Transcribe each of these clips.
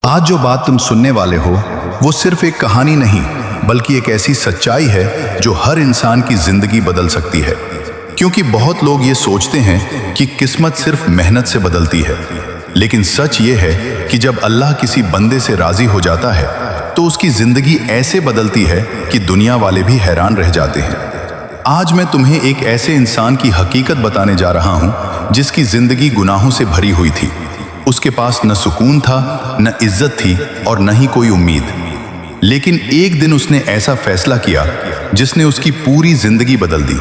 आज जो बात तुम सुनने वाले हो वो सिर्फ एक कहानी नहीं बल्कि एक ऐसी सच्चाई है जो हर इंसान की जिंदगी बदल सकती है। क्योंकि बहुत लोग ये सोचते हैं कि किस्मत सिर्फ मेहनत से बदलती है, लेकिन सच ये है कि जब अल्लाह किसी बंदे से राजी हो जाता है तो उसकी जिंदगी ऐसे बदलती है कि दुनिया वाले भी हैरान रह जाते हैं। आज मैं तुम्हें एक ऐसे इंसान की हकीकत बताने जा रहा हूं जिसकी जिंदगी गुनाहों से भरी हुई थी। उसके पास न सुकून था, न इज्जत थी और न ही कोई उम्मीद। लेकिन एक दिन उसने ऐसा फैसला किया जिसने उसकी पूरी जिंदगी बदल दी।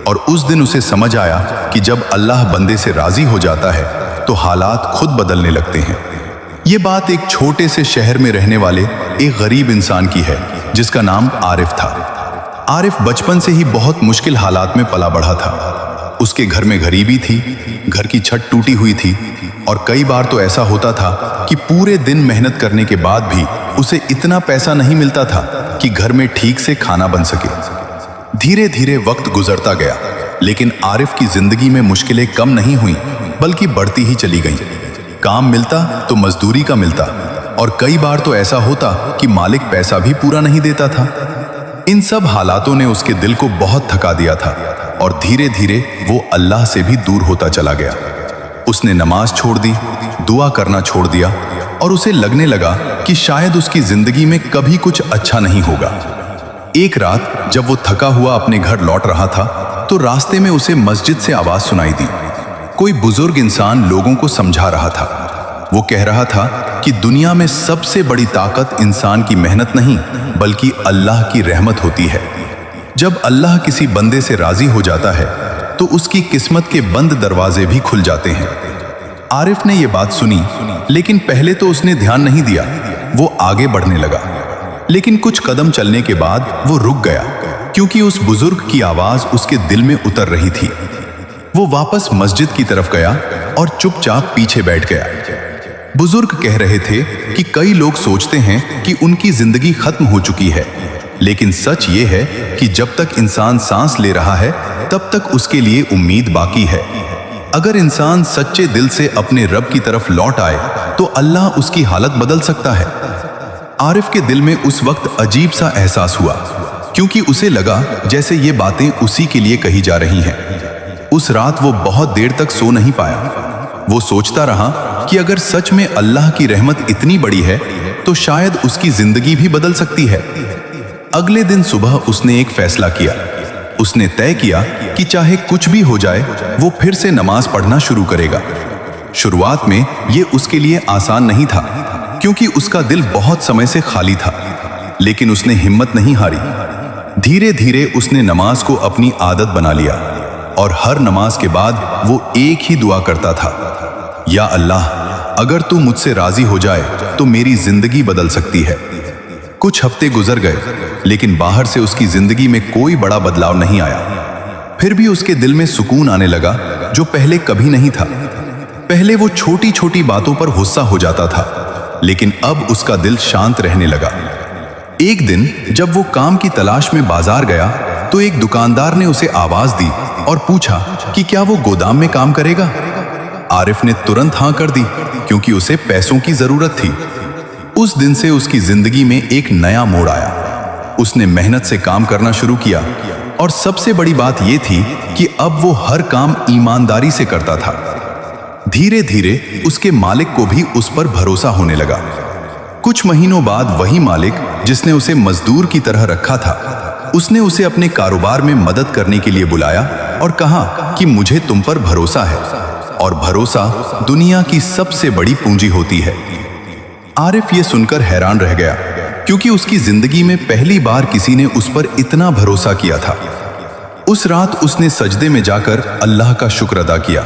और उस दिन उसे समझ आया कि जब अल्लाह बंदे से राजी हो जाता है तो हालात खुद बदलने लगते हैं। ये बात एक छोटे से शहर में रहने वाले एक गरीब इंसान की है जिसका नाम आरिफ था। आरिफ बचपन से ही बहुत मुश्किल हालात में पला बढ़ा था। उसके घर में गरीबी थी, घर की छत टूटी हुई थी और कई बार तो ऐसा होता था कि पूरे दिन मेहनत करने के बाद भी उसे इतना पैसा नहीं मिलता था कि घर में ठीक से खाना बन सके। धीरे धीरे वक्त गुजरता गया, लेकिन आरिफ की जिंदगी में मुश्किलें कम नहीं हुई बल्कि बढ़ती ही चली गईं। काम मिलता तो मजदूरी का मिलता और कई बार तो ऐसा होता कि मालिक पैसा भी पूरा नहीं देता था। इन सब हालातों ने उसके दिल को बहुत थका दिया था और धीरे धीरे वो अल्लाह से भी दूर होता चला गया। उसने नमाज छोड़ दी, दुआ करना छोड़ दिया और उसे लगने लगा कि शायद उसकी जिंदगी में कभी कुछ अच्छा नहीं होगा। एक रात जब वो थका हुआ अपने घर लौट रहा था तो रास्ते में उसे मस्जिद से आवाज सुनाई दी। कोई बुजुर्ग इंसान लोगों को समझा रहा था। वो कह रहा था कि दुनिया में सबसे बड़ी ताकत इंसान की मेहनत नहीं बल्कि अल्लाह की रहमत होती है। जब अल्लाह किसी बंदे से राजी हो जाता है तो उसकी किस्मत के बंद दरवाजे भी खुल जाते हैं। आरिफ ने यह बात सुनी, लेकिन पहले तो उसने ध्यान नहीं दिया। वो आगे बढ़ने लगा, लेकिन कुछ कदम चलने के बाद वो रुक गया क्योंकि उस बुजुर्ग की आवाज उसके दिल में उतर रही थी। वो वापस मस्जिद की तरफ गया और चुपचाप पीछे बैठ गया। बुजुर्ग कह रहे थे कि कई लोग सोचते हैं कि उनकी जिंदगी खत्म हो चुकी है, लेकिन सच ये है कि जब तक इंसान सांस ले रहा है तब तक उसके लिए उम्मीद बाकी है। अगर इंसान सच्चे दिल से अपने रब की तरफ लौट आए तो अल्लाह उसकी हालत बदल सकता है। आरिफ के दिल में उस वक्त अजीब सा एहसास हुआ क्योंकि उसे लगा जैसे ये बातें उसी के लिए कही जा रही हैं। उस रात वो बहुत देर तक सो नहीं पाया। वो सोचता रहा कि अगर सच में अल्लाह की रहमत इतनी बड़ी है तो शायद उसकी जिंदगी भी बदल सकती है। अगले दिन सुबह उसने एक फैसला किया। उसने तय किया कि चाहे कुछ भी हो जाए वो फिर से नमाज पढ़ना शुरू करेगा। शुरुआत में ये उसके लिए आसान नहीं था क्योंकि उसका दिल बहुत समय से खाली था, लेकिन उसने हिम्मत नहीं हारी। धीरे धीरे उसने नमाज को अपनी आदत बना लिया और हर नमाज के बाद वो एक ही दुआ करता था, या अल्लाह, अगर तू मुझसे राजी हो जाए तो मेरी जिंदगी बदल सकती है। कुछ हफ्ते गुजर गए, लेकिन बाहर से उसकी जिंदगी में कोई बड़ा बदलाव नहीं आया। फिर भी उसके दिल में सुकून आने लगा जो पहले कभी नहीं था। पहले वो छोटी छोटी बातों पर गुस्सा हो जाता था, लेकिन अब उसका दिल शांत रहने लगा। एक दिन जब वो काम की तलाश में बाजार गया तो एक दुकानदार ने उसे आवाज दी और पूछा कि क्या वो गोदाम में काम करेगा। आरिफ ने तुरंत हाँ कर दी क्योंकि उसे पैसों की जरूरत थी। उस दिन से उसकी जिंदगी में एक नया मोड़ आया। उसने मेहनत से काम करना शुरू किया और सबसे बड़ी बात यह थी कि अब वो हर काम ईमानदारी से करता था। धीरे धीरे उसके मालिक को भी उस पर भरोसा होने लगा। कुछ महीनों बाद वही मालिक जिसने उसे मजदूर की तरह रखा था, उसने उसे अपने कारोबार में मदद करने के लिए बुलाया और कहा कि मुझे तुम पर भरोसा है, और भरोसा दुनिया की सबसे बड़ी पूंजी होती है। आरिफ ये सुनकर हैरान रह गया क्योंकि उसकी जिंदगी में पहली बार किसी ने उस पर इतना भरोसा किया था। उस रात उसने सजदे में जाकर अल्लाह का शुक्र अदा किया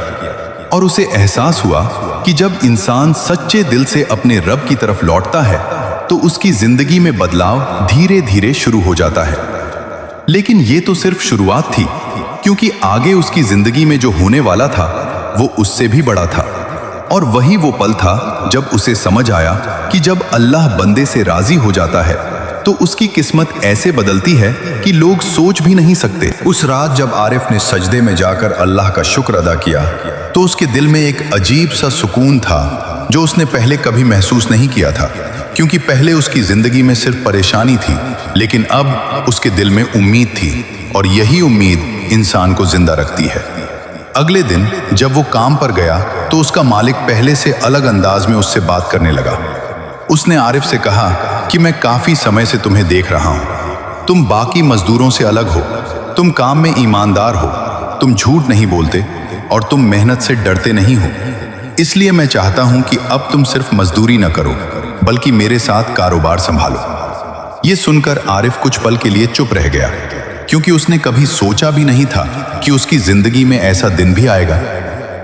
और उसे एहसास हुआ कि जब इंसान सच्चे दिल से अपने रब की तरफ लौटता है तो उसकी जिंदगी में बदलाव धीरे धीरे शुरू हो जाता है। लेकिन ये तो सिर्फ शुरुआत थी, क्योंकि आगे उसकी जिंदगी में जो होने वाला था वो उससे भी बड़ा था। और वही वो पल था जब उसे समझ आया कि जब अल्लाह बंदे से राजी हो जाता है तो उसकी किस्मत ऐसे बदलती है कि लोग सोच भी नहीं सकते। उस रात जब आरिफ ने सजदे में जाकर अल्लाह का शुक्र अदा किया तो उसके दिल में एक अजीब सा सुकून था जो उसने पहले कभी महसूस नहीं किया था, क्योंकि पहले उसकी जिंदगी में सिर्फ परेशानी थी, लेकिन अब उसके दिल में उम्मीद थी, और यही उम्मीद इंसान को जिंदा रखती है। अगले दिन जब वो काम पर गया तो उसका मालिक पहले से अलग अंदाज में उससे बात करने लगा। उसने आरिफ से कहा कि मैं काफी समय से तुम्हें देख रहा हूं, तुम बाकी मजदूरों से अलग हो, तुम काम में ईमानदार हो, तुम झूठ नहीं बोलते और तुम मेहनत से डरते नहीं हो। इसलिए मैं चाहता हूं कि अब तुम सिर्फ मजदूरी न करो बल्कि मेरे साथ कारोबार संभालो। ये सुनकर आरिफ कुछ पल के लिए चुप रह गया, क्योंकि उसने कभी सोचा भी नहीं था कि उसकी जिंदगी में ऐसा दिन भी आएगा।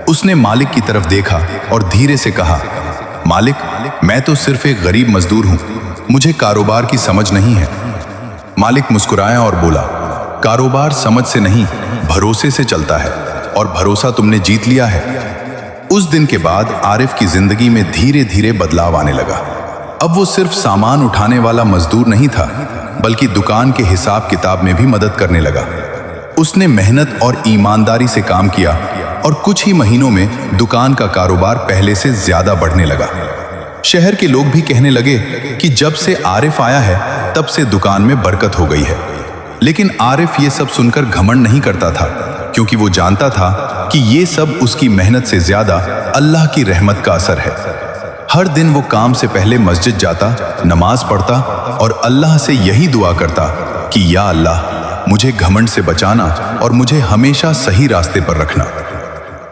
उसने मालिक की तरफ देखा और धीरे से कहा, मालिक, मैं तो सिर्फ एक गरीब मजदूर हूं, मुझे कारोबार की समझ नहीं है। मालिक मुस्कुराया और बोला, कारोबार समझ से नहीं, भरोसे से चलता है, और भरोसा तुमने जीत लिया है। उस दिन के बाद आरिफ की जिंदगी में धीरे धीरे बदलाव आने लगा। अब वो सिर्फ सामान उठाने वाला मजदूर नहीं था, बल्कि दुकान के हिसाब किताब में भी मदद करने लगा। उसने मेहनत और ईमानदारी से काम किया और कुछ ही महीनों में दुकान का कारोबार पहले से ज्यादा बढ़ने लगा। शहर के लोग भी कहने लगे कि जब से आरिफ आया है तब से दुकान में बरकत हो गई है। लेकिन आरिफ ये सब सुनकर घमंड नहीं करता था, क्योंकि वो जानता था कि ये सब उसकी मेहनत से ज्यादा अल्लाह की रहमत का असर है। हर दिन वो काम से पहले मस्जिद जाता, नमाज पढ़ता और अल्लाह से यही दुआ करता कि या अल्लाह, मुझे घमंड से बचाना और मुझे हमेशा सही रास्ते पर रखना।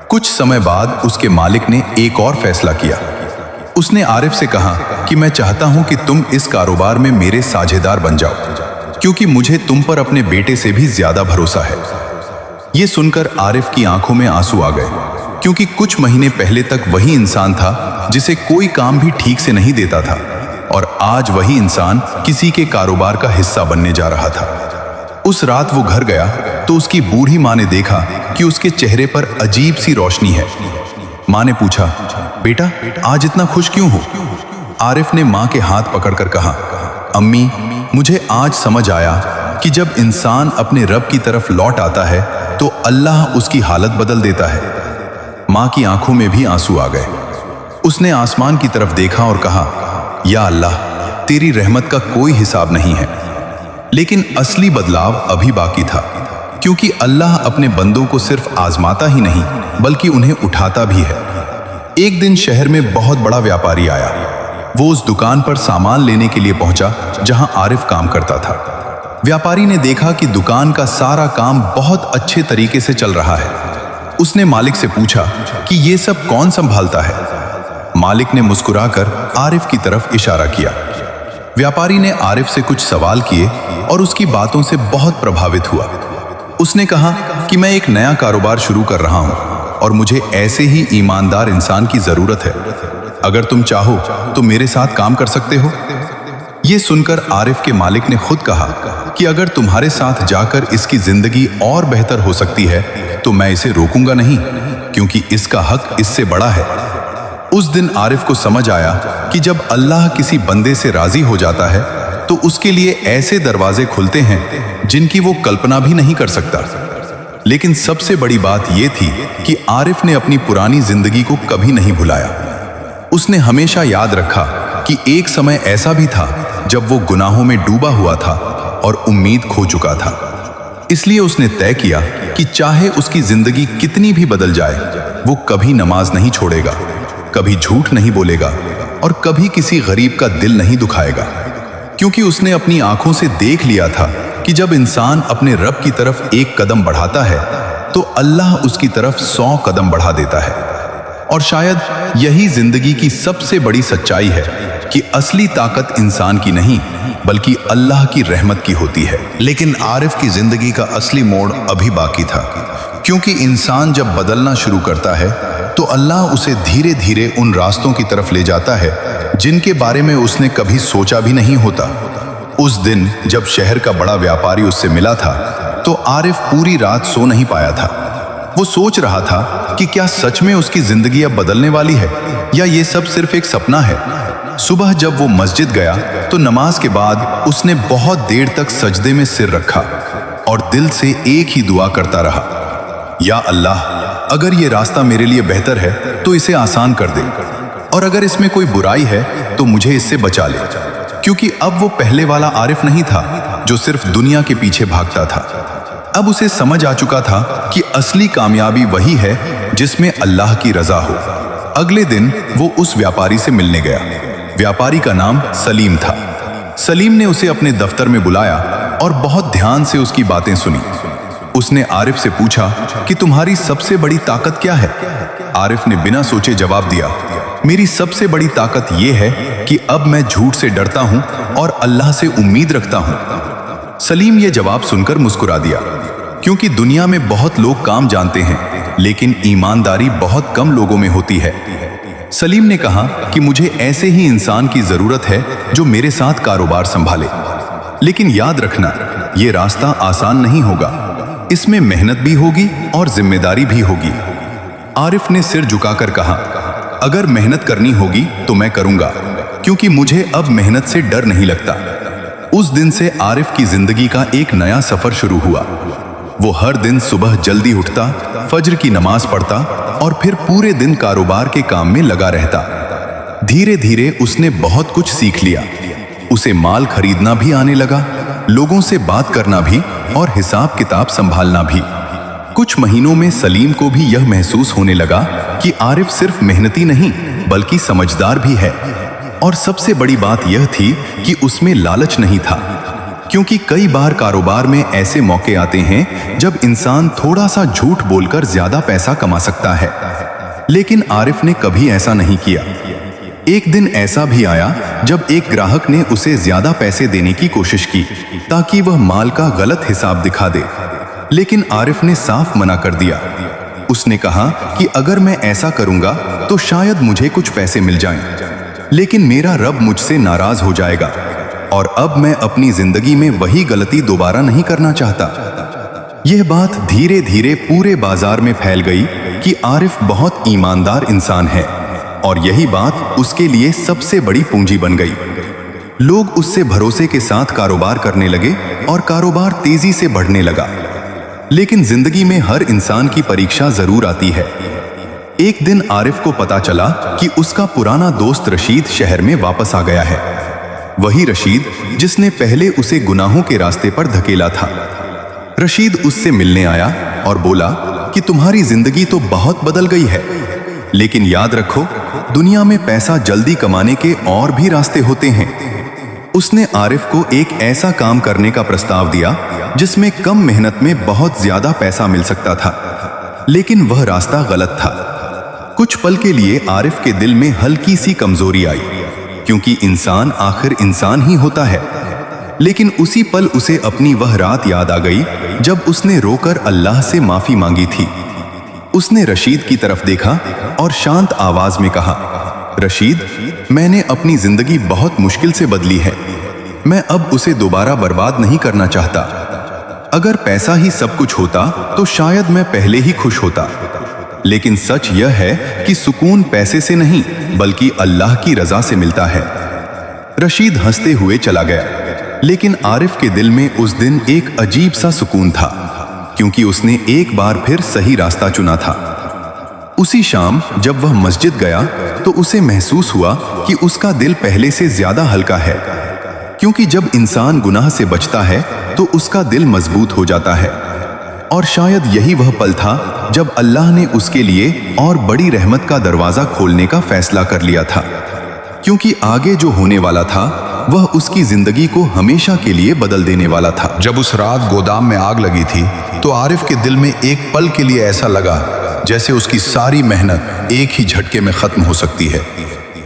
कुछ समय बाद उसके मालिक ने एक और फैसला किया। उसने आरिफ से कहा कि मैं चाहता हूं कि तुम इस कारोबार में मेरे साझेदार बन जाओ, क्योंकि मुझे तुम पर अपने बेटे से भी ज्यादा भरोसा है। ये सुनकर आरिफ की आंखों में आंसू आ गए, क्योंकि कुछ महीने पहले तक वही इंसान था जिसे कोई काम भी ठीक से नहीं देता था, और आज वही इंसान किसी के कारोबार का हिस्सा बनने जा रहा था। उस रात वो घर गया तो उसकी बूढ़ी माँ ने देखा कि उसके चेहरे पर अजीब सी रोशनी है। माँ ने पूछा, बेटा, आज इतना खुश क्यों हो? आरिफ ने माँ के हाथ पकड़कर कहा, अम्मी, मुझे आज समझ आया कि जब इंसान अपने रब की तरफ लौट आता है तो अल्लाह उसकी हालत बदल देता है। माँ की आंखों में भी आंसू आ गए। उसने आसमान की तरफ देखा और कहा, या अल्लाह, तेरी रहमत का कोई हिसाब नहीं है। लेकिन असली बदलाव अभी बाकी था, क्योंकि अल्लाह अपने बंदों को सिर्फ आजमाता ही नहीं बल्कि उन्हें उठाता भी है। एक दिन शहर में बहुत बड़ा व्यापारी आया। वो उस दुकान पर सामान लेने के लिए पहुंचा जहां आरिफ काम करता था। व्यापारी ने देखा कि दुकान का सारा काम बहुत अच्छे तरीके से चल रहा है। उसने मालिक से पूछा कि ये सब कौन संभालता है। मालिक ने मुस्कुराकर आरिफ की तरफ इशारा किया। व्यापारी ने आरिफ से कुछ सवाल किए और उसकी बातों से बहुत प्रभावित हुआ। उसने कहा कि मैं एक नया कारोबार शुरू कर रहा हूं और मुझे ऐसे ही ईमानदार इंसान की जरूरत है। अगर तुम चाहो तो मेरे साथ काम कर सकते हो। ये सुनकर आरिफ के मालिक ने खुद कहा कि अगर तुम्हारे साथ जाकर इसकी जिंदगी और बेहतर हो सकती है तो मैं इसे रोकूंगा नहीं, क्योंकि इसका हक इससे बड़ा है। उस दिन आरिफ को समझ आया कि जब अल्लाह किसी बंदे से राजी हो जाता है तो उसके लिए ऐसे दरवाजे खुलते हैं जिनकी वो कल्पना भी नहीं कर सकता। लेकिन सबसे बड़ी बात यह थी कि आरिफ ने अपनी पुरानी जिंदगी को कभी नहीं भुलाया। उसने हमेशा याद रखा कि एक समय ऐसा भी था जब वो गुनाहों में डूबा हुआ था और उम्मीद खो चुका था। इसलिए उसने तय किया कि चाहे उसकी जिंदगी कितनी भी बदल जाए, वो कभी नमाज नहीं छोड़ेगा, कभी झूठ नहीं बोलेगा और कभी किसी गरीब का दिल नहीं दुखाएगा, क्योंकि उसने अपनी आंखों से देख लिया था कि जब इंसान अपने रब की तरफ एक कदम बढ़ाता है तो अल्लाह उसकी तरफ 100 कदम बढ़ा देता है। और शायद यही जिंदगी की सबसे बड़ी सच्चाई है कि असली ताकत इंसान की नहीं बल्कि अल्लाह की रहमत की होती है। लेकिन आरिफ की जिंदगी का असली मोड़ अभी बाकी था, क्योंकि इंसान जब बदलना शुरू करता है तो अल्लाह उसे धीरे धीरे उन रास्तों की तरफ ले जाता है जिनके बारे में उसने कभी सोचा भी नहीं होता। उस दिन जब शहर का बड़ा व्यापारी उससे मिला था तो आरिफ पूरी रात सो नहीं पाया था। वो सोच रहा था कि क्या सच में उसकी जिंदगी अब बदलने वाली है या ये सब सिर्फ एक सपना है। सुबह जब वो मस्जिद गया तो नमाज के बाद उसने बहुत देर तक सजदे में सिर रखा और दिल से एक ही दुआ करता रहा, या अल्लाह, अगर ये रास्ता मेरे लिए बेहतर है तो इसे आसान कर दे। और अगर इसमें कोई बुराई है तो मुझे इससे बचा ले, क्योंकि अब वो पहले वाला आरिफ नहीं था जो सिर्फ दुनिया के पीछे भागता था। अब उसे समझ आ चुका था कि असली कामयाबी वही है जिसमें अल्लाह की रजा हो। अगले दिन वो उस व्यापारी से मिलने गया। व्यापारी का नाम सलीम था। सलीम ने उसे अपने दफ्तर में बुलाया और बहुत ध्यान से उसकी बातें सुनी। उसने आरिफ से पूछा कि तुम्हारी सबसे बड़ी ताकत क्या है? आरिफ ने बिना सोचे जवाब दिया, मेरी सबसे बड़ी ताकत यह है कि अब मैं झूठ से डरता हूं और अल्लाह से उम्मीद रखता हूं। सलीम यह जवाब सुनकर मुस्कुरा दिया, क्योंकि दुनिया में बहुत लोग काम जानते हैं लेकिन ईमानदारी बहुत कम लोगों में होती है। सलीम ने कहा कि मुझे ऐसे ही इंसान की जरूरत है जो मेरे साथ कारोबार संभाले, लेकिन याद रखना यह रास्ता आसान नहीं होगा, इसमें मेहनत भी होगी और जिम्मेदारी भी होगी। आरिफ ने सिर झुकाकर कहा, अगर मेहनत करनी होगी तो मैं करूंगा, क्योंकि मुझे अब मेहनत से डर नहीं लगता। उस दिन से आरिफ की जिंदगी का एक नया सफर शुरू हुआ। वो हर दिन सुबह जल्दी उठता, फज्र की नमाज पढ़ता और फिर पूरे दिन कारोबार के काम में लगा रहता। धीरे धीरे उसने बहुत कुछ सीख लिया। उसे माल खरीदना भी आने लगा, लोगों से बात करना भी और हिसाब किताब संभालना भी। कुछ महीनों में सलीम को भी यह महसूस होने लगा कि आरिफ सिर्फ मेहनती नहीं बल्कि समझदार भी है। और सबसे बड़ी बात यह थी कि उसमें लालच नहीं था, क्योंकि कई बार कारोबार में ऐसे मौके आते हैं जब इंसान थोड़ा सा झूठ बोलकर ज्यादा पैसा कमा सकता है, लेकिन आरिफ ने कभी ऐसा नहीं किया। एक दिन ऐसा भी आया जब एक ग्राहक ने उसे ज्यादा पैसे देने की कोशिश की ताकि वह माल का गलत हिसाब दिखा दे, लेकिन आरिफ ने साफ मना कर दिया। उसने कहा कि अगर मैं ऐसा करूंगा तो शायद मुझे कुछ पैसे मिल जाएं, लेकिन मेरा रब मुझसे नाराज हो जाएगा और अब मैं अपनी जिंदगी में वही गलती दोबारा नहीं करना चाहता। यह बात धीरे धीरे पूरे बाजार में फैल गई कि आरिफ बहुत ईमानदार इंसान है और यही बात उसके लिए सबसे बड़ी पूंजी बन गई। लोग उससे भरोसे के साथ कारोबार करने लगे और कारोबार तेजी से बढ़ने लगा। लेकिन जिंदगी में हर इंसान की परीक्षा जरूर आती है। एक दिन आरिफ को पता चला कि उसका पुराना दोस्त रशीद शहर में वापस आ गया है। वही रशीद जिसने पहले उसे गुनाहों के रास्ते पर धकेला था। रशीद उससे मिलने आया और बोला कि तुम्हारी जिंदगी तो बहुत बदल गई है, लेकिन याद रखो दुनिया में पैसा जल्दी कमाने के और भी रास्ते होते हैं। उसने आरिफ को एक ऐसा काम करने का प्रस्ताव दिया जिसमें कम मेहनत में बहुत ज्यादा पैसा मिल सकता था, लेकिन वह रास्ता गलत था। कुछ पल के लिए आरिफ के दिल में हल्की सी कमजोरी आई, क्योंकि इंसान आखिर इंसान ही होता है। लेकिन उसी पल उसे अपनी वह रात याद आ गई जब उसने रोकर अल्लाह से माफी मांगी थी। उसने रशीद की तरफ देखा और शांत आवाज में कहा, रशीद, मैंने अपनी जिंदगी बहुत मुश्किल से बदली है, मैं अब उसे दोबारा बर्बाद नहीं करना चाहता। अगर पैसा ही सब कुछ होता तो शायद मैं पहले ही खुश होता, लेकिन सच यह है कि सुकून पैसे से नहीं बल्कि अल्लाह की रजा से मिलता है। रशीद हंसते हुए चला गया, लेकिन आरिफ के दिल में उस दिन एक अजीब सा सुकून था, क्योंकि उसने एक बार फिर सही रास्ता चुना था। उसी शाम जब वह मस्जिद गया तो उसे महसूस हुआ कि उसका दिल पहले से ज्यादा हल्का है, क्योंकि जब इंसान गुनाह से बचता है तो उसका दिल मजबूत हो जाता है। और शायद यही वह पल था जब अल्लाह ने उसके लिए और बड़ी रहमत का दरवाजा खोलने का फैसला कर लिया था, क्योंकि आगे जो होने वाला था वह उसकी जिंदगी को हमेशा के लिए बदल देने वाला था। जब उस रात गोदाम में आग लगी थी तो आरिफ के दिल में एक पल के लिए ऐसा लगा जैसे उसकी सारी मेहनत एक ही झटके में खत्म हो सकती है,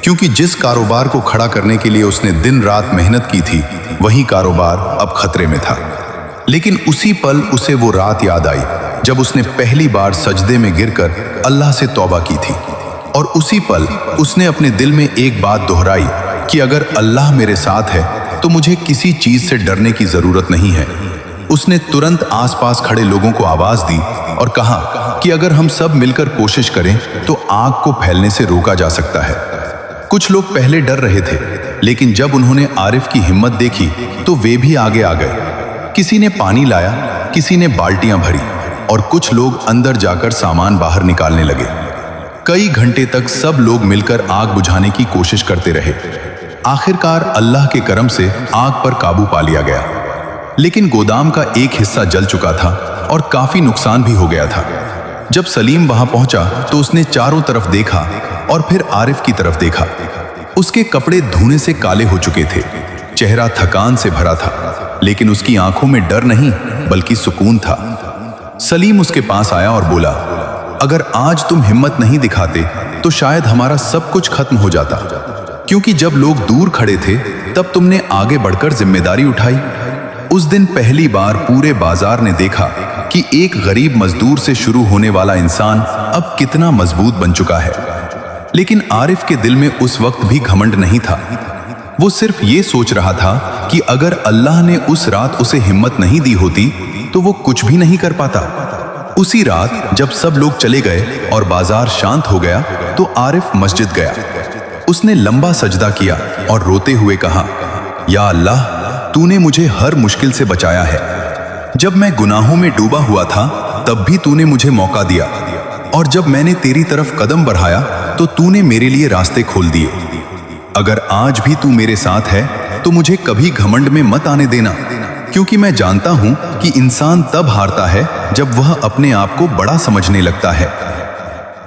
क्योंकि जिस कारोबार को खड़ा करने के लिए उसने दिन रात मेहनत की थी वही कारोबार अब खतरे में था। लेकिन उसी पल उसे वो रात याद आई जब उसने पहली बार सजदे में गिरकर अल्लाह से तौबा की थी, और उसी पल उसने अपने दिल में एक बात दोहराई कि अगर अल्लाह मेरे साथ है तो मुझे किसी चीज से डरने की जरूरत नहीं है। उसने तुरंत आसपास खड़े लोगों को आवाज दी और कहा कि अगर हम सब मिलकर कोशिश करें तो आग को फैलने से रोका जा सकता है। कुछ लोग पहले डर रहे थे, लेकिन जब उन्होंने आरिफ की हिम्मत देखी तो वे भी आगे आ गए। किसी ने पानी लाया, किसी ने बाल्टियां भरी और कुछ लोग अंदर जाकर सामान बाहर निकालने लगे। कई घंटे तक सब लोग मिलकर आग बुझाने की कोशिश करते रहे। आखिरकार अल्लाह के करम से आग पर काबू पा लिया गया, लेकिन गोदाम का एक हिस्सा जल चुका था और काफी नुकसान भी हो गया था। जब सलीम वहां पहुंचा तो उसने चारों तरफ देखा और फिर आरिफ की तरफ देखा। उसके कपड़े धुएं से काले हो चुके थे, चेहरा थकान से भरा था, लेकिन उसकी आंखों में डर नहीं बल्कि सुकून था। सलीम उसके पास आया और बोला, अगर आज तुम हिम्मत नहीं दिखाते तो शायद हमारा सब कुछ खत्म हो जाता, क्योंकि जब लोग दूर खड़े थे तब तुमने आगे बढ़कर जिम्मेदारी उठाई। उस दिन पहली बार पूरे बाजार ने देखा कि एक गरीब मजदूर से शुरू होने वाला इंसान अब कितना मजबूत बन चुका है। लेकिन आरिफ के दिल में उस वक्त भी घमंड नहीं था। वो सिर्फ ये सोच रहा था कि अगर अल्लाह ने उस रात उसे हिम्मत नहीं दी होती तो वो कुछ भी नहीं कर पाता। उसी रात जब सब लोग चले गए और बाजार शांत हो गया तो आरिफ मस्जिद गया। उसने लंबा सजदा किया और रोते हुए कहा, या अल्लाह, तूने मुझे हर मुश्किल से बचाया है। जब मैं गुनाहों में डूबा हुआ था तब भी तूने मुझे मौका दिया, और जब मैंने तेरी तरफ कदम बढ़ाया तो तूने मेरे लिए रास्ते खोल दिए। अगर आज भी तू मेरे साथ है तो मुझे कभी घमंड में मत आने देना, क्योंकि मैं जानता हूं कि इंसान तब हारता है जब वह अपने आप को बड़ा समझने लगता है।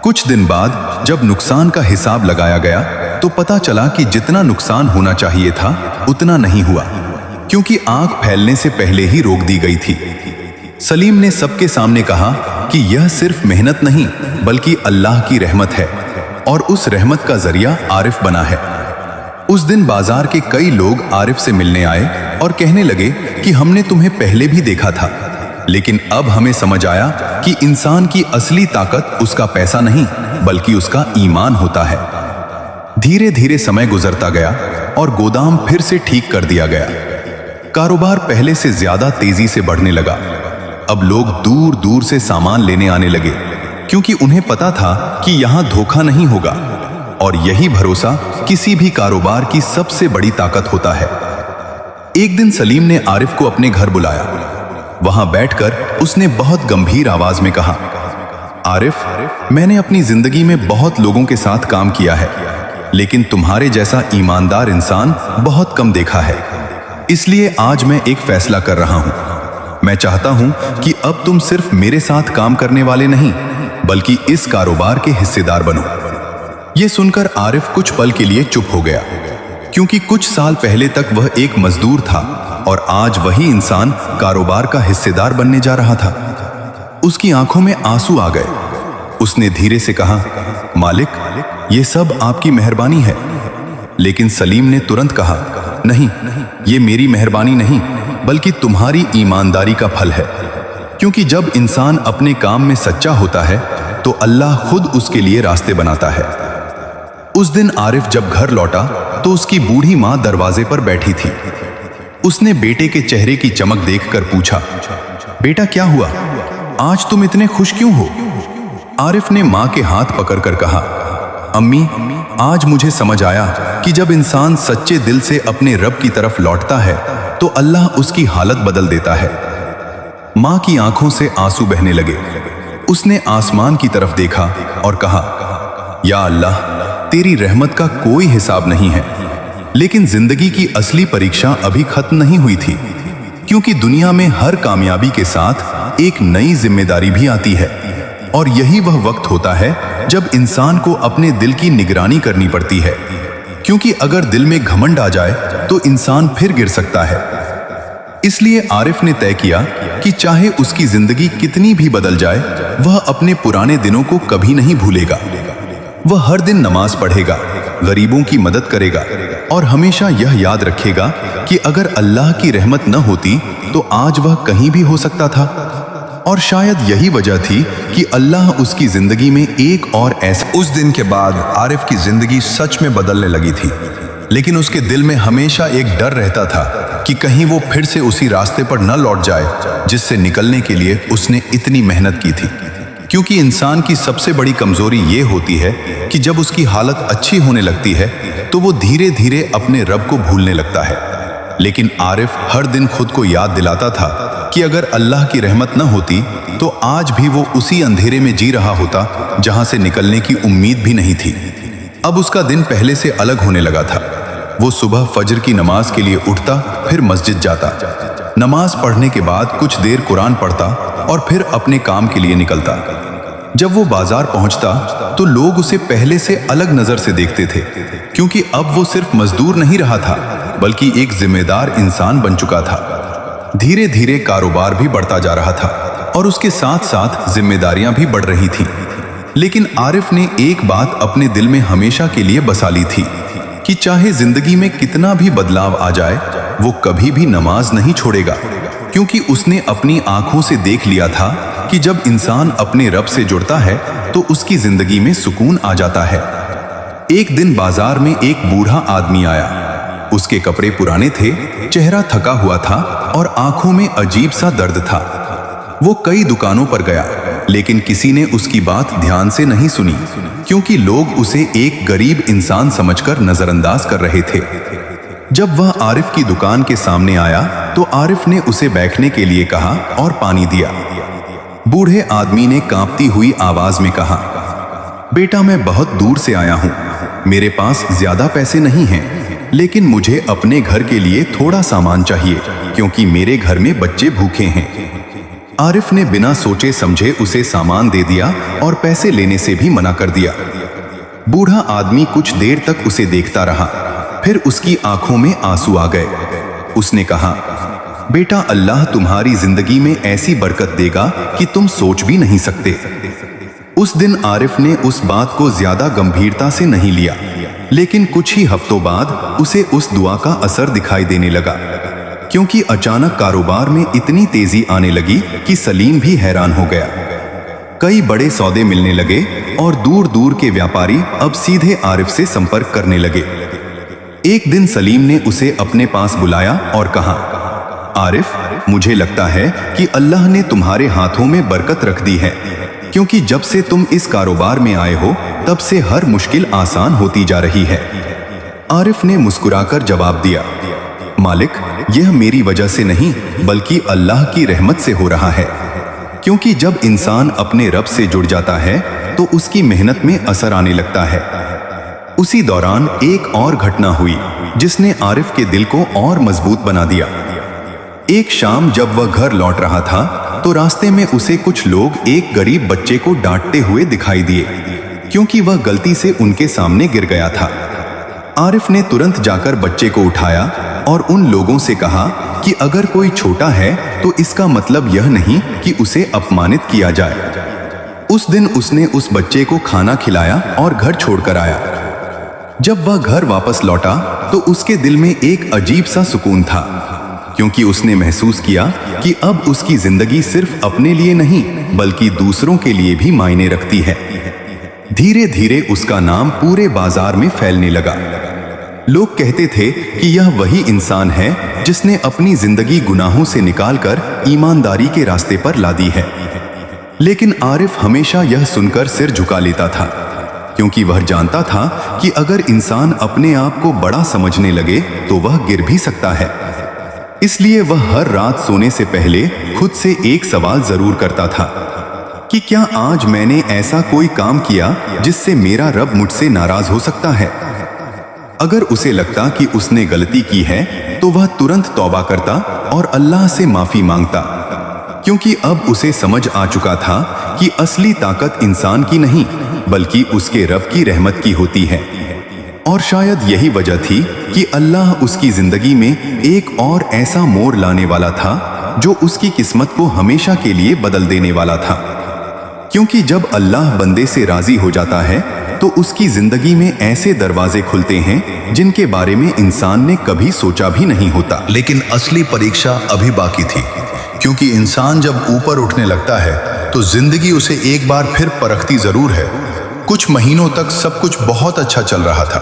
कुछ दिन बाद जब नुकसान का हिसाब लगाया गया तो पता चला कि जितना नुकसान होना चाहिए था उतना नहीं हुआ, क्योंकि आग फैलने से पहले ही रोक दी गई थी। सलीम ने सबके सामने कहा कि यह सिर्फ मेहनत नहीं बल्कि अल्लाह की रहमत है, और उस रहमत का जरिया आरिफ बना है। उस दिन बाजार के कई लोग आरिफ से मिलने आए और कहने लगे कि हमने तुम्हें पहले भी देखा था, लेकिन अब हमें समझ आया कि इंसान की असली ताकत उसका पैसा नहीं बल्कि उसका ईमान होता है। धीरे धीरे समय गुजरता गया और गोदाम फिर से ठीक कर दिया गया। कारोबार पहले से ज्यादा तेजी से बढ़ने लगा। अब लोग दूर दूर से सामान लेने आने लगे, क्योंकि उन्हें पता था कि यहां धोखा नहीं होगा, और यही भरोसा किसी भी कारोबार की सबसे बड़ी ताकत होता है। एक दिन सलीम ने आरिफ को अपने घर बुलाया। वहां बैठकर उसने बहुत गंभीर आवाज में कहा, आरिफ, मैंने अपनी जिंदगी में बहुत लोगों के साथ काम किया है, लेकिन तुम्हारे जैसा ईमानदार इंसान बहुत कम देखा है। इसलिए आज मैं एक फैसला कर रहा हूं। मैं चाहता हूं कि अब तुम सिर्फ मेरे साथ काम करने वाले नहीं बल्कि इस कारोबार के हिस्सेदार बनो। यह सुनकर आरिफ कुछ पल के लिए चुप हो गया, क्योंकि कुछ साल पहले तक वह एक मजदूर था और आज वही इंसान कारोबार का हिस्सेदार बनने जा रहा था। उसकी आंखों में आंसू आ गए। उसने धीरे से कहा, मालिक, यह सब आपकी मेहरबानी है। लेकिन सलीम ने तुरंत कहा, नहीं, ये मेरी मेहरबानी नहीं बल्कि तुम्हारी ईमानदारी का फल है, क्योंकि जब इंसान अपने काम में सच्चा होता है तो अल्लाह खुद उसके लिए रास्ते बनाता है। उस दिन आरिफ जब घर लौटा तो उसकी बूढ़ी मां दरवाजे पर बैठी थी। उसने बेटे के चेहरे की चमक देखकर पूछा, बेटा क्या हुआ? आज तुम इतने खुश क्यों हो? आरिफ ने मां के हाथ पकड़कर कहा, अम्मी, आज मुझे समझ आया कि जब इंसान सच्चे दिल से अपने रब की तरफ लौटता है तो अल्लाह उसकी हालत बदल देता है। मां की आंखों से आंसू बहने लगे। उसने आसमान की तरफ देखा और कहा, या अल्लाह, तेरी रहमत का कोई हिसाब नहीं है। लेकिन जिंदगी की असली परीक्षा अभी खत्म नहीं हुई थी, क्योंकि दुनिया में हर कामयाबी के साथ एक नई जिम्मेदारी भी आती है, और यही वह वक्त होता है जब इंसान को अपने दिल की निगरानी करनी पड़ती है, क्योंकि अगर दिल में घमंड आ जाए तो इंसान फिर गिर सकता है। इसलिए आरिफ ने तय किया कि चाहे उसकी जिंदगी कितनी भी बदल जाए, वह अपने पुराने दिनों को कभी नहीं भूलेगा। वह हर दिन नमाज पढ़ेगा, गरीबों की मदद करेगा और हमेशा यह याद रखेगा कि अगर अल्लाह की रहमत न होती तो आज वह कहीं भी हो सकता था। और शायद यही वजह थी कि अल्लाह उसकी जिंदगी में एक और ऐसा। उस दिन के बाद आरिफ की जिंदगी सच में बदलने लगी थी, लेकिन उसके दिल में हमेशा एक डर रहता था कि कहीं वो फिर से उसी रास्ते पर न लौट जाए जिससे निकलने के लिए उसने इतनी मेहनत की थी। क्योंकि इंसान की सबसे बड़ी कमजोरी ये होती है कि जब उसकी हालत अच्छी होने लगती है तो वो धीरे धीरे अपने रब को भूलने लगता है। लेकिन आरिफ हर दिन खुद को याद दिलाता था कि अगर अल्लाह की रहमत न होती तो आज भी वो उसी अंधेरे में जी रहा होता जहां से निकलने की उम्मीद भी नहीं थी। अब उसका दिन पहले से अलग होने लगा था। वो सुबह फजर की नमाज के लिए उठता, फिर मस्जिद जाता, नमाज पढ़ने के बाद कुछ देर कुरान पढ़ता और फिर अपने काम के लिए निकलता। जब वो बाजार पहुंचता तो लोग उसे पहले से अलग नजर से देखते थे, क्योंकि अब वो सिर्फ मजदूर नहीं रहा था बल्कि एक जिम्मेदार इंसान बन चुका था। धीरे धीरे कारोबार भी बढ़ता जा रहा था और उसके साथ साथ जिम्मेदारियां भी बढ़ रही थीं। लेकिन आरिफ ने एक बात अपने दिल में हमेशा के लिए बसा ली थी कि चाहे जिंदगी में कितना भी बदलाव आ जाए, वो कभी भी नमाज नहीं छोड़ेगा, क्योंकि उसने अपनी आंखों से देख लिया था कि जब इंसान अपने रब से जुड़ता है तो उसकी जिंदगी में सुकून आ जाता है। एक दिन बाजार में एक बूढ़ा आदमी आया। उसके कपड़े पुराने थे, चेहरा थका हुआ था और आंखों में अजीब सा दर्द था। वो कई दुकानों पर गया, लेकिन किसी ने उसकी बात ध्यान से नहीं सुनी, क्योंकि लोग उसे एक गरीब इंसान समझकर नजरअंदाज कर रहे थे। जब वह आरिफ की दुकान के सामने आया तो आरिफ ने उसे बैठने के लिए कहा और पानी दिया। बूढ़े आदमी ने कांपती हुई आवाज में कहा, बेटा, मैं बहुत दूर से आया हूं, मेरे पास ज्यादा पैसे नहीं हैं, लेकिन मुझे अपने घर के लिए थोड़ा सामान चाहिए, क्योंकि मेरे घर में बच्चे भूखे हैं। आरिफ ने बिना सोचे समझे उसे सामान दे दिया और पैसे लेने से भी मना कर दिया। बूढ़ा आदमी कुछ देर तक उसे देखता रहा, फिर उसकी आंखों में आंसू आ गए। उसने कहा, बेटा, अल्लाह तुम्हारी जिंदगी में ऐसी बरकत देगा कि तुम सोच भी नहीं सकते। उस दिन आरिफ ने उस बात को ज्यादा गंभीरता से नहीं लिया, लेकिन कुछ ही हफ्तों बाद उसे उस दुआ का असर दिखाई देने लगा, क्योंकि अचानक कारोबार में इतनी तेजी आने लगी कि सलीम भी हैरान हो गया। कई बड़े सौदे मिलने लगे और दूर दूर के व्यापारी अब सीधे आरिफ से संपर्क करने लगे। एक दिन सलीम ने उसे अपने पास बुलाया और कहा, आरिफ, मुझे लगता है कि अल्लाह ने तुम्हारे हाथों में बरकत रख दी है, क्योंकि जब से तुम इस कारोबार में आए हो तब से हर मुश्किल आसान होती जा रही है। आरिफ ने मुस्कुराकर जवाब दिया, मालिक, यह मेरी वजह से नहीं बल्कि अल्लाह की रहमत से हो रहा है, क्योंकि जब इंसान अपने रब से जुड़ जाता है तो उसकी मेहनत में असर आने लगता है। उसी दौरान एक और घटना हुई जिसने आरिफ के दिल को और मजबूत बना दिया। एक शाम जब वह घर लौट रहा था तो रास्ते में उसे कुछ लोग एक गरीब बच्चे को डांटते हुए दिखाई दिए, क्योंकि वह गलती से उनके सामने गिर गया था। आरिफ ने तुरंत जाकर बच्चे को उठाया और उन लोगों से कहा कि अगर कोई छोटा है तो इसका मतलब यह नहीं कि उसे अपमानित किया जाए। उस दिन उसने उस बच्चे को खाना खिलाया और घर छोड़कर आया। जब वह घर वापस लौटा तो उसके दिल में एक अजीब सा सुकून था, क्योंकि उसने महसूस किया कि अब उसकी जिंदगी सिर्फ अपने लिए नहीं बल्कि दूसरों के लिए भी मायने रखती है। धीरे धीरे उसका नाम पूरे बाजार में फैलने लगा। लोग कहते थे कि यह वही इंसान है जिसने अपनी जिंदगी गुनाहों से निकालकर ईमानदारी के रास्ते पर ला दी है। लेकिन आरिफ हमेशा यह सुनकर सिर झुका लेता था, क्योंकि वह जानता था कि अगर इंसान अपने आप को बड़ा समझने लगे तो वह गिर भी सकता है। इसलिए वह हर रात सोने से पहले खुद से एक सवाल जरूर करता था कि क्या आज मैंने ऐसा कोई काम किया जिससे मेरा रब मुझसे नाराज हो सकता है। अगर उसे लगता कि उसने गलती की है तो वह तुरंत तौबा करता और अल्लाह से माफी मांगता, क्योंकि अब उसे समझ आ चुका था कि असली ताकत इंसान की नहीं बल्कि उसके रब की रहमत की होती है। और शायद यही वजह थी कि अल्लाह उसकी जिंदगी में एक और ऐसा मोड़ लाने वाला था जो उसकी किस्मत को हमेशा के लिए बदल देने वाला था। क्योंकि जब अल्लाह बंदे से राजी हो जाता है तो उसकी जिंदगी में ऐसे दरवाजे खुलते हैं जिनके बारे में इंसान ने कभी सोचा भी नहीं होता। लेकिन असली परीक्षा अभी बाकी थी, क्योंकि इंसान जब ऊपर उठने लगता है तो जिंदगी उसे एक बार फिर परखती जरूर है। कुछ महीनों तक सब कुछ बहुत अच्छा चल रहा था,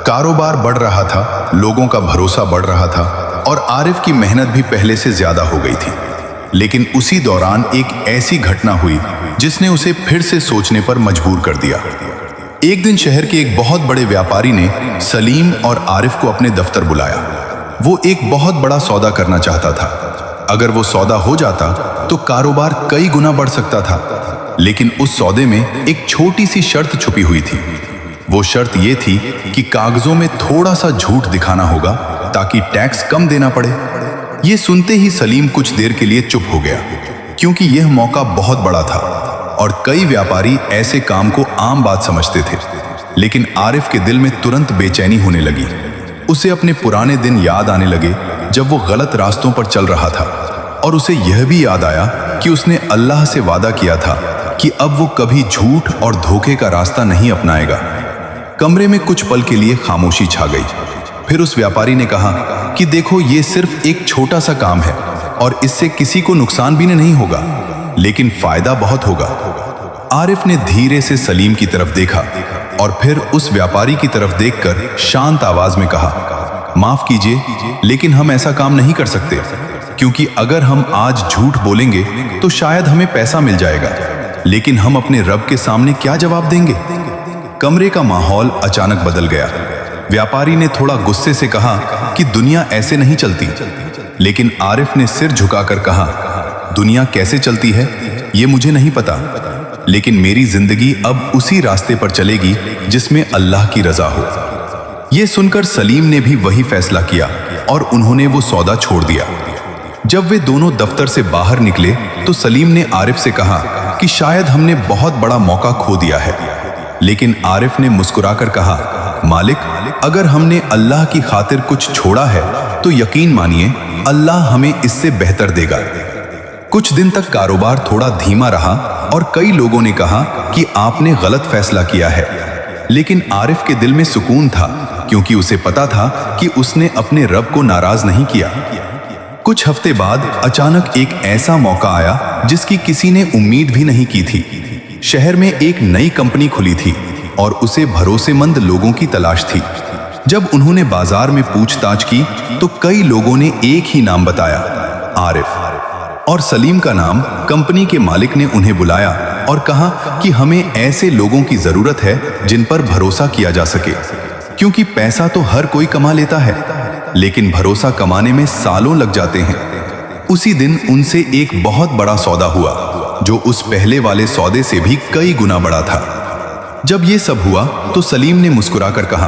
कारोबार बढ़ रहा था, लोगों का भरोसा बढ़ रहा था और आरिफ की मेहनत भी पहले से ज्यादा हो गई थी। लेकिन उसी दौरान एक ऐसी घटना हुई जिसने उसे फिर से सोचने पर मजबूर कर दिया। एक दिन शहर के एक बहुत बड़े व्यापारी ने सलीम और आरिफ को अपने दफ्तर बुलाया। वो एक बहुत बड़ा सौदा करना चाहता था। अगर वो सौदा हो जाता तो कारोबार कई गुना बढ़ सकता था, लेकिन उस सौदे में एक छोटी सी शर्त छुपी हुई थी। वो शर्त ये थी कि कागजों में थोड़ा सा झूठ दिखाना होगा ताकि टैक्स कम देना पड़े। ये सुनते ही सलीम कुछ देर के लिए चुप हो गया, क्योंकि यह मौका बहुत बड़ा था और कई व्यापारी ऐसे काम को आम बात समझते थे। लेकिन आरिफ के दिल में तुरंत बेचैनी होने लगी। उसे अपने पुराने दिन याद आने लगे जब वो गलत रास्तों पर चल रहा था, और उसे यह भी याद आया कि उसने अल्लाह से वादा किया था कि अब वो कभी झूठ और धोखे का रास्ता नहीं अपनाएगा। कमरे में कुछ पल के लिए खामोशी छा गई। फिर उस व्यापारी ने कहा कि देखो, ये सिर्फ एक छोटा सा काम है और इससे किसी को नुकसान भी नहीं होगा, लेकिन फायदा बहुत होगा। आरिफ ने धीरे से सलीम की तरफ देखा और फिर उस व्यापारी की तरफ देखकर शांत आवाज में कहा, माफ कीजिए, लेकिन हम ऐसा काम नहीं कर सकते, क्योंकि अगर हम आज झूठ बोलेंगे तो शायद हमें पैसा मिल जाएगा, लेकिन हम अपने रब के सामने क्या जवाब देंगे। कमरे का माहौल अचानक बदल गया। व्यापारी ने थोड़ा गुस्से से कहा कि दुनिया ऐसे नहीं चलती, लेकिन आरिफ ने सिर झुकाकर कहा, दुनिया कैसे चलती है ये मुझे नहीं पता, लेकिन मेरी जिंदगी अब उसी रास्ते पर चलेगी जिसमें अल्लाह की रजा हो। यह सुनकर सलीम ने भी वही फैसला किया और उन्होंने वो सौदा छोड़ दिया। जब वे दोनों दफ्तर से बाहर निकले तो सलीम ने आरिफ से कहा कि शायद हमने बहुत बड़ा मौका खो दिया है, लेकिन आरिफ ने मुस्कुराकर कहा, मालिक, अगर हमने अल्लाह की खातिर कुछ छोड़ा है तो यकीन मानिए अल्लाह हमें इससे बेहतर देगा। कुछ दिन तक कारोबार थोड़ा धीमा रहा और कई लोगों ने कहा कि आपने गलत फैसला किया है, लेकिन आरिफ के दिल में सुकून था, क्योंकि उसे पता था कि उसने अपने रब को नाराज नहीं किया। कुछ हफ्ते बाद अचानक एक ऐसा मौका आया जिसकी किसी ने उम्मीद भी नहीं की थी। शहर में एक नई कंपनी खुली थी और उसे भरोसेमंद लोगों की तलाश थी। जब उन्होंने बाजार में पूछताछ की तो कई लोगों ने एक ही नाम बताया, आरिफ। और सलीम का नाम कंपनी के मालिक ने उन्हें बुलाया और कहा कि हमें ऐसे लोगों की जरूरत है जिन पर भरोसा किया जा सके, क्योंकि पैसा तो हर कोई कमा लेता है, लेकिन भरोसा कमाने में सालों लग जाते हैं। उसी दिन उनसे एक बहुत बड़ा सौदा हुआ, जो उस पहले वाले सौदे से भी कई गुना बड़ा था। जब ये सब हुआ तो सलीम ने मुस्कुराकर कहा,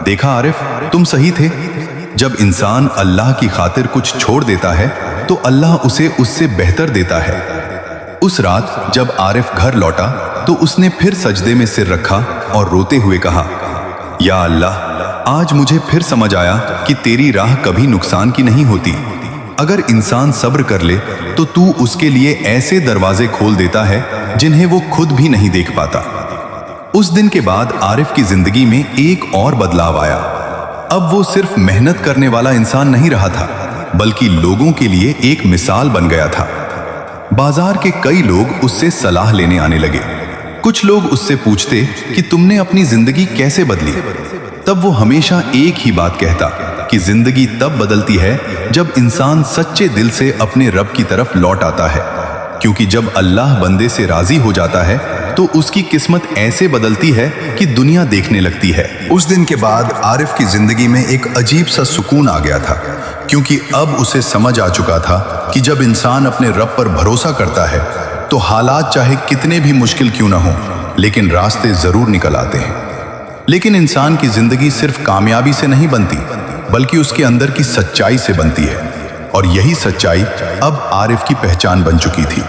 देखा आरिफ, तुम सही थे। जब इंसान अल्लाह की खातिर कुछ छोड़ देता है तो अल्लाह उसे उससे बेहतर देता है। उस रात जब आरिफ घर लौटा तो उसने फिर सजदे में सिर रखा और रोते हुए कहा, या अल्लाह, आज मुझे फिर समझ आया कि तेरी राह कभी नुकसान की नहीं होती। अगर इंसान सब्र कर ले तो तू उसके लिए ऐसे दरवाजे खोल देता है जिन्हें वो खुद भी नहीं देख पाता। उस दिन के बाद आरिफ की जिंदगी में एक और बदलाव आया। अब वो सिर्फ मेहनत करने वाला इंसान नहीं रहा था, बल्कि लोगों के लिए एक मिसाल बन गया था। बाजार के कई लोग उससे सलाह लेने आने लगे। कुछ लोग उससे पूछते कि तुमने अपनी जिंदगी कैसे बदली। तब वो हमेशा एक ही बात कहता कि जिंदगी तब बदलती है जब इंसान सच्चे दिल से अपने रब की तरफ लौट आता है, क्योंकि जब अल्लाह बंदे से राजी हो जाता है तो उसकी किस्मत ऐसे बदलती है कि दुनिया देखने लगती है। उस दिन के बाद आरिफ की जिंदगी में एक अजीब सा सुकून आ गया था, क्योंकि अब उसे समझ आ चुका था कि जब इंसान अपने रब पर भरोसा करता है तो हालात चाहे कितने भी मुश्किल क्यों न हो, लेकिन रास्ते जरूर निकल आते हैं। लेकिन इंसान की जिंदगी सिर्फ कामयाबी से नहीं बनती, बल्कि उसके अंदर की सच्चाई से बनती है, और यही सच्चाई अब आरिफ की पहचान बन चुकी थी।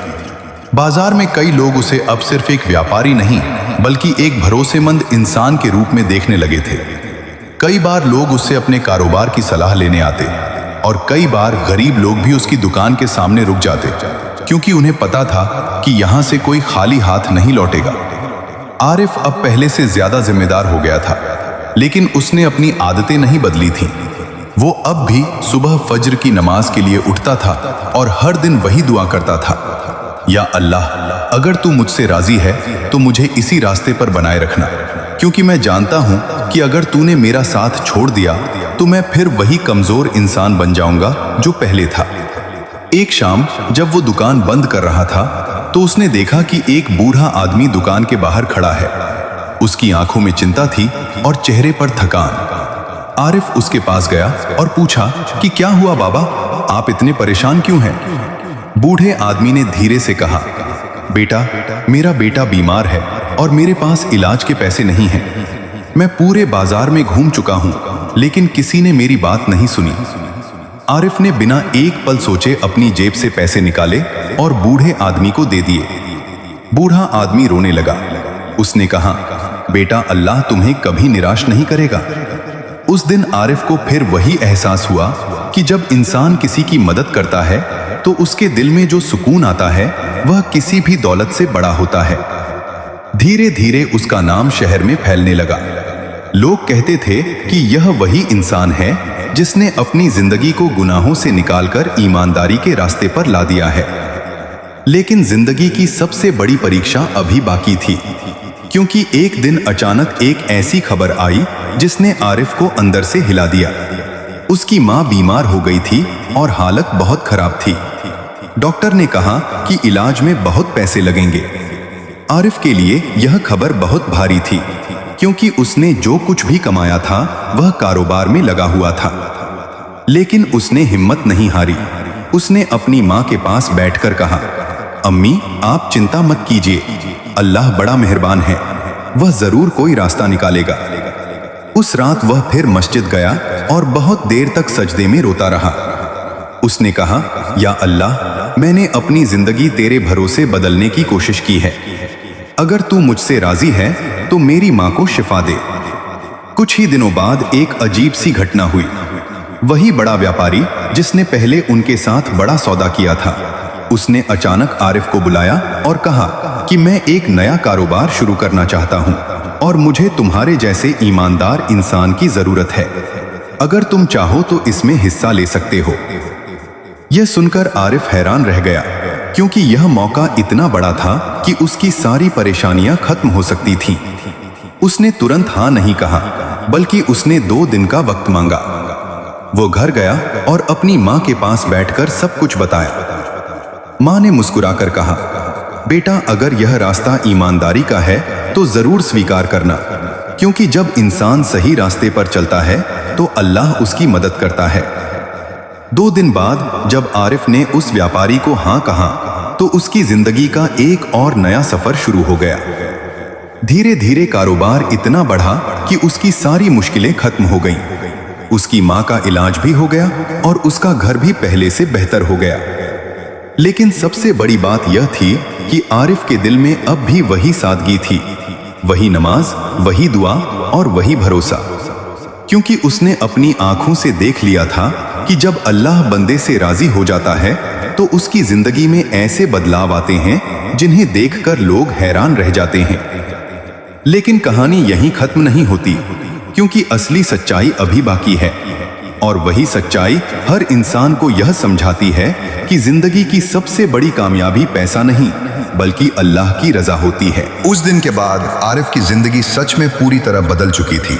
बाजार में कई लोग उसे अब सिर्फ एक व्यापारी नहीं, बल्कि एक भरोसेमंद इंसान के रूप में देखने लगे थे। कई बार लोग उससे अपने कारोबार की सलाह लेने आते और कई बार गरीब लोग भी उसकी दुकान के सामने रुक जाते, क्योंकि उन्हें पता था कि यहां से कोई खाली हाथ नहीं लौटेगा। आरिफ अब पहले से ज्यादा जिम्मेदार हो गया था, लेकिन उसने अपनी आदतें नहीं बदली थीं। वो अब भी सुबह फज्र की नमाज के लिए उठता था और हर दिन वही दुआ करता था, या अल्लाह, अगर तू मुझसे राजी है तो मुझे इसी रास्ते पर बनाए रखना, क्योंकि मैं जानता हूं कि अगर तूने मेरा साथ छोड़ दिया तो मैं फिर वही कमजोर इंसान बन जाऊंगा जो पहले था। एक शाम जब वो दुकान बंद कर रहा था तो उसने देखा कि एक बूढ़ा आदमी दुकान के बाहर खड़ा है। उसकी आंखों में चिंता थी और चेहरे पर थकान। आरिफ उसके पास गया और पूछा कि क्या हुआ बाबा, अब आप इतने परेशान क्यों हैं? बूढ़े आदमी ने धीरे से कहा, बेटा, मेरा बेटा बीमार है और मेरे पास इलाज के पैसे नहीं हैं। मैं पूरे बाजार में घूम चुका हूं, लेकिन किसी ने मेरी बात नहीं सुनी। आरिफ ने बिना एक पल सोचे अपनी जेब से पैसे निकाले और बूढ़े आदमी को दे दिए। बूढ़ा आदमी रोने लगा। उसने कहा, बेटा, अल्लाह तुम्हें कभी निराश नहीं करेगा। उस दिन आरिफ को फिर वही एहसास हुआ कि जब इंसान किसी की मदद करता है तो उसके दिल में जो सुकून आता है वह किसी भी दौलत से बड़ा होता है। धीरे धीरे उसका नाम शहर में फैलने लगा। लोग कहते थे कि यह वही इंसान है जिसने अपनी जिंदगी को गुनाहों से निकालकर ईमानदारी के रास्ते पर ला दिया है। लेकिन जिंदगी की सबसे बड़ी परीक्षा अभी बाकी थी, क्योंकि एक दिन अचानक एक ऐसी खबर आई जिसने आरिफ को अंदर से हिला दिया। उसकी मां बीमार हो गई थी और हालत बहुत खराब थी। डॉक्टर ने कहा कि इलाज में बहुत पैसे लगेंगे। आरिफ के लिए यह खबर बहुत भारी थी, क्योंकि उसने जो कुछ भी कमाया था वह कारोबार में लगा हुआ था। लेकिन उसने हिम्मत नहीं हारी। उसने अपनी मां के पास बैठकर कहा, अम्मी, आप चिंता मत कीजिए, अल्लाह बड़ा मेहरबान है, वह जरूर कोई रास्ता निकालेगा। उस रात वह फिर मस्जिद गया और बहुत देर तक सजदे में रोता रहा। उसने कहा, या अल्लाह, मैंने अपनी जिंदगी तेरे भरोसे बदलने की कोशिश की है। अगर तू मुझसे राजी है तो मेरी मां को शिफा दे। कुछ ही दिनों बाद एक अजीब सी घटना हुई। वही बड़ा व्यापारी जिसने पहले उनके साथ बड़ा सौदा किया था, उसने अचानक आरिफ को बुलाया और कहा कि मैं एक नया कारोबार शुरू करना चाहता हूं और मुझे तुम्हारे जैसे ईमानदार इंसान की जरूरत है। अगर तुम चाहो तो इसमें हिस्सा ले सकते हो। यह सुनकर आरिफ हैरान रह गया, क्योंकि यह मौका इतना बड़ा था कि उसकी सारी परेशानियां खत्म हो सकती थीं। उसने तुरंत हाँ नहीं कहा, बल्कि उसने 2 दिन का वक्त मांगा। वो घर गया और अपनी मां के पास बैठकर सब कुछ बताया। मां ने मुस्कुराकर कहा, बेटा, अगर यह रास्ता ईमानदारी का है तो जरूर स्वीकार करना, क्योंकि जब इंसान सही रास्ते पर चलता है तो अल्लाह उसकी मदद करता है। 2 दिन बाद जब आरिफ ने उस व्यापारी को हाँ कहा तो उसकी जिंदगी का एक और नया सफर शुरू हो गया। धीरे धीरे कारोबार इतना बढ़ा कि उसकी सारी मुश्किलें खत्म हो गईं। उसकी मां का इलाज भी हो गया और उसका घर भी पहले से बेहतर हो गया। लेकिन सबसे बड़ी बात यह थी कि आरिफ के दिल में अब भी वही सादगी थी, वही नमाज, वही दुआ और वही भरोसा, क्योंकि उसने अपनी आंखों से देख लिया था कि जब अल्लाह बंदे से राजी हो जाता है तो उसकी जिंदगी में ऐसे बदलाव आते हैं जिन्हें देखकर लोग हैरान रह जाते हैं। लेकिन कहानी यहीं खत्म नहीं होती, क्योंकि असली सच्चाई अभी बाकी है। और वही सच्चाई हर इंसान को यह समझाती है कि जिंदगी की सबसे बड़ी कामयाबी पैसा नहीं, बल्कि अल्लाह की रजा होती है। उस दिन के बाद आरिफ की जिंदगी सच में पूरी तरह बदल चुकी थी,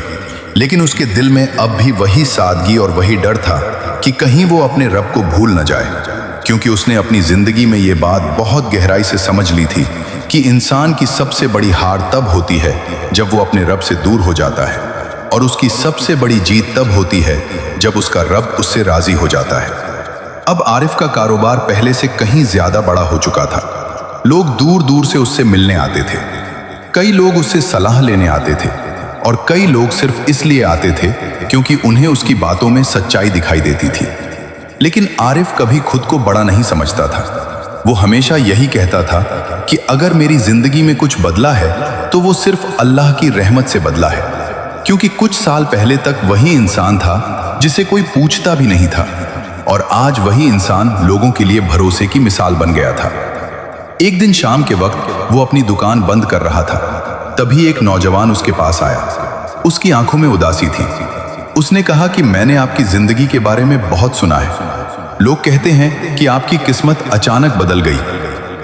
लेकिन उसके दिल में अब भी वही सादगी और वही डर था कि कहीं वो अपने रब को भूल न जाए, क्योंकि उसने अपनी जिंदगी में ये बात बहुत गहराई से समझ ली थी कि इंसान की सबसे बड़ी हार तब होती है जब वो अपने रब से दूर हो जाता है, और उसकी सबसे बड़ी जीत तब होती है जब उसका रब उससे राजी हो जाता है। अब आरिफ का कारोबार पहले से कहीं ज्यादा बड़ा हो चुका था। लोग दूर दूर से उससे मिलने आते थे, कई लोग उससे सलाह लेने आते थे, और कई लोग सिर्फ इसलिए आते थे क्योंकि उन्हें उसकी बातों में सच्चाई दिखाई देती थी। लेकिन आरिफ कभी खुद को बड़ा नहीं समझता था। वो हमेशा यही कहता था कि अगर मेरी जिंदगी में कुछ बदला है तो वो सिर्फ अल्लाह की रहमत से बदला है, क्योंकि कुछ साल पहले तक वही इंसान था जिसे कोई पूछता भी नहीं था, और आज वही इंसान लोगों के लिए भरोसे की मिसाल बन गया था। एक दिन शाम के वक्त वो अपनी दुकान बंद कर रहा था, तभी एक नौजवान उसके पास आया। उसकी आंखों में उदासी थी। उसने कहा कि मैंने आपकी जिंदगी के बारे में बहुत सुना है। लोग कहते हैं कि आपकी किस्मत अचानक बदल गई,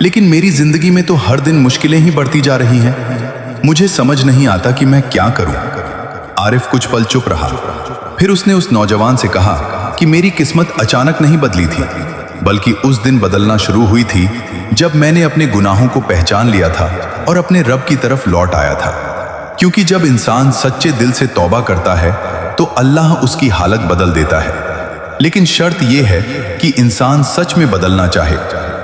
लेकिन मेरी जिंदगी में तो हर दिन मुश्किलें ही बढ़ती जा रही हैं। मुझे समझ नहीं आता कि मैं क्या करूं। आरिफ कुछ पल चुप रहा, फिर उसने उस नौजवान से कहा कि मेरी किस्मत अचानक नहीं बदली थी, बल्कि उस दिन बदलना शुरू हुई थी जब मैंने अपने गुनाहों को पहचान लिया था और अपने रब की तरफ लौट आया था। क्योंकि जब इंसान सच्चे दिल से तौबा करता है तो अल्लाह उसकी हालत बदल देता है। लेकिन शर्त यह है कि इंसान सच में बदलना चाहे,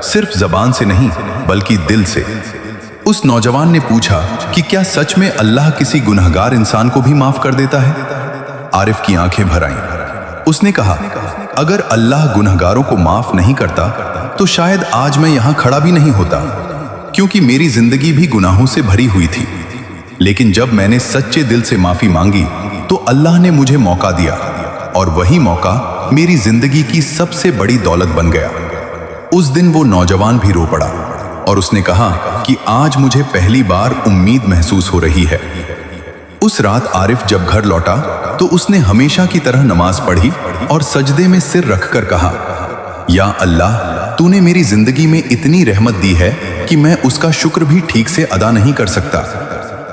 सिर्फ जबान से नहीं बल्कि दिल से। उस नौजवान ने पूछा कि क्या सच में अल्लाह किसी गुनहगार इंसान को भी माफ कर देता है? आरिफ की आंखें भर आईं। उसने कहा, अगर अल्लाह गुनहगारों को माफ नहीं करता तो शायद आज मैं यहां खड़ा भी नहीं होता, क्योंकि मेरी जिंदगी भी गुनाहों से भरी हुई थी। लेकिन जब मैंने सच्चे दिल से माफी मांगी तो अल्लाह ने मुझे मौका दिया, और वही मौका मेरी जिंदगी की सबसे बड़ी दौलत बन गया। उस दिन वो नौजवान भी रो पड़ा और उसने कहा कि आज मुझे पहली बार उम्मीद महसूस हो रही है। उस रात आरिफ जब घर लौटा तो उसने हमेशा की तरह नमाज पढ़ी और सजदे में सिर रखकर कहा, या अल्लाह, तूने मेरी जिंदगी में इतनी रहमत दी है कि मैं उसका शुक्र भी ठीक से अदा नहीं कर सकता।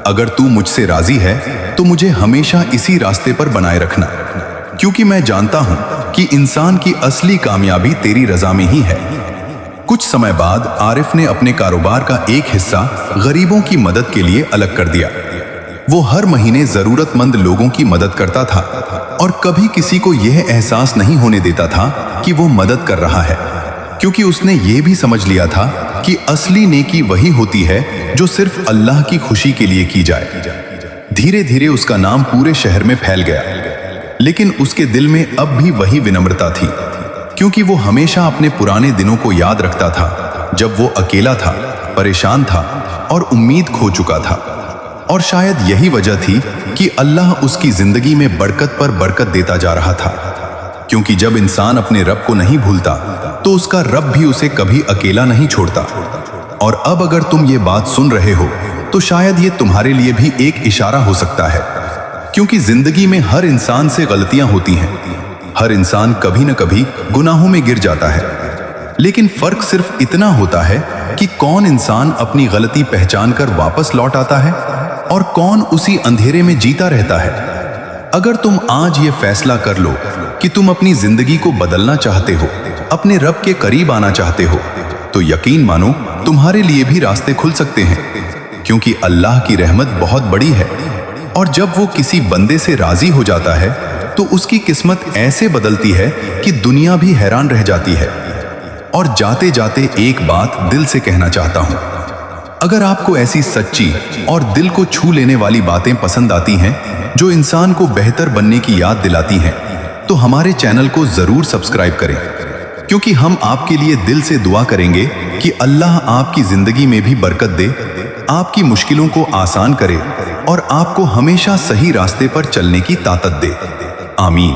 अगर तू मुझसे राजी है तो मुझे हमेशा इसी रास्ते पर बनाए रखना, क्योंकि मैं जानता हूं कि इंसान की असली कामयाबी तेरी रजा में ही है। कुछ समय बाद आरिफ ने अपने कारोबार का एक हिस्सा गरीबों की मदद के लिए अलग कर दिया। वो हर महीने जरूरतमंद लोगों की मदद करता था और कभी किसी को यह एहसास नहीं होने देता था कि वो मदद कर रहा है, क्योंकि उसने ये भी समझ लिया था कि असली नेकी वही होती है जो सिर्फ अल्लाह की खुशी के लिए की जाए। धीरे धीरे उसका नाम पूरे शहर में फैल गया, लेकिन उसके दिल में अब भी वही विनम्रता थी, क्योंकि वो हमेशा अपने पुराने दिनों को याद रखता था, जब वो अकेला था, परेशान था और उम्मीद खो चुका था। और शायद यही वजह थी कि अल्लाह उसकी जिंदगी में बरकत पर बरकत देता जा रहा था, क्योंकि जब इंसान अपने रब को नहीं भूलता तो उसका रब भी उसे कभी अकेला नहीं छोड़ता। और अब अगर तुम ये बात सुन रहे हो तो शायद ये तुम्हारे लिए भी एक इशारा हो सकता है, क्योंकि जिंदगी में हर इंसान से गलतियां होती हैं। हर इंसान कभी न कभी गुनाहों में गिर जाता है, लेकिन फर्क सिर्फ इतना होता है कि कौन इंसान अपनी गलती पहचान कर वापस लौट आता है और कौन उसी अंधेरे में जीता रहता है। अगर तुम आज ये फैसला कर लो कि तुम अपनी जिंदगी को बदलना चाहते हो, अपने रब के करीब आना चाहते हो, तो यकीन मानो तुम्हारे लिए भी रास्ते खुल सकते हैं, क्योंकि अल्लाह की रहमत बहुत बड़ी है। और जब वो किसी बंदे से राजी हो जाता है तो उसकी किस्मत ऐसे बदलती है कि दुनिया भी हैरान रह जाती है। और जाते जाते एक बात दिल से कहना चाहता हूं, अगर आपको ऐसी सच्ची और दिल को छू लेने वाली बातें पसंद आती हैं जो इंसान को बेहतर बनने की याद दिलाती हैं, तो हमारे चैनल को जरूर सब्सक्राइब करें, क्योंकि हम आपके लिए दिल से दुआ करेंगे कि अल्लाह आपकी जिंदगी में भी बरकत दे, आपकी मुश्किलों को आसान करे और आपको हमेशा सही रास्ते पर चलने की ताकत दे। आमीन।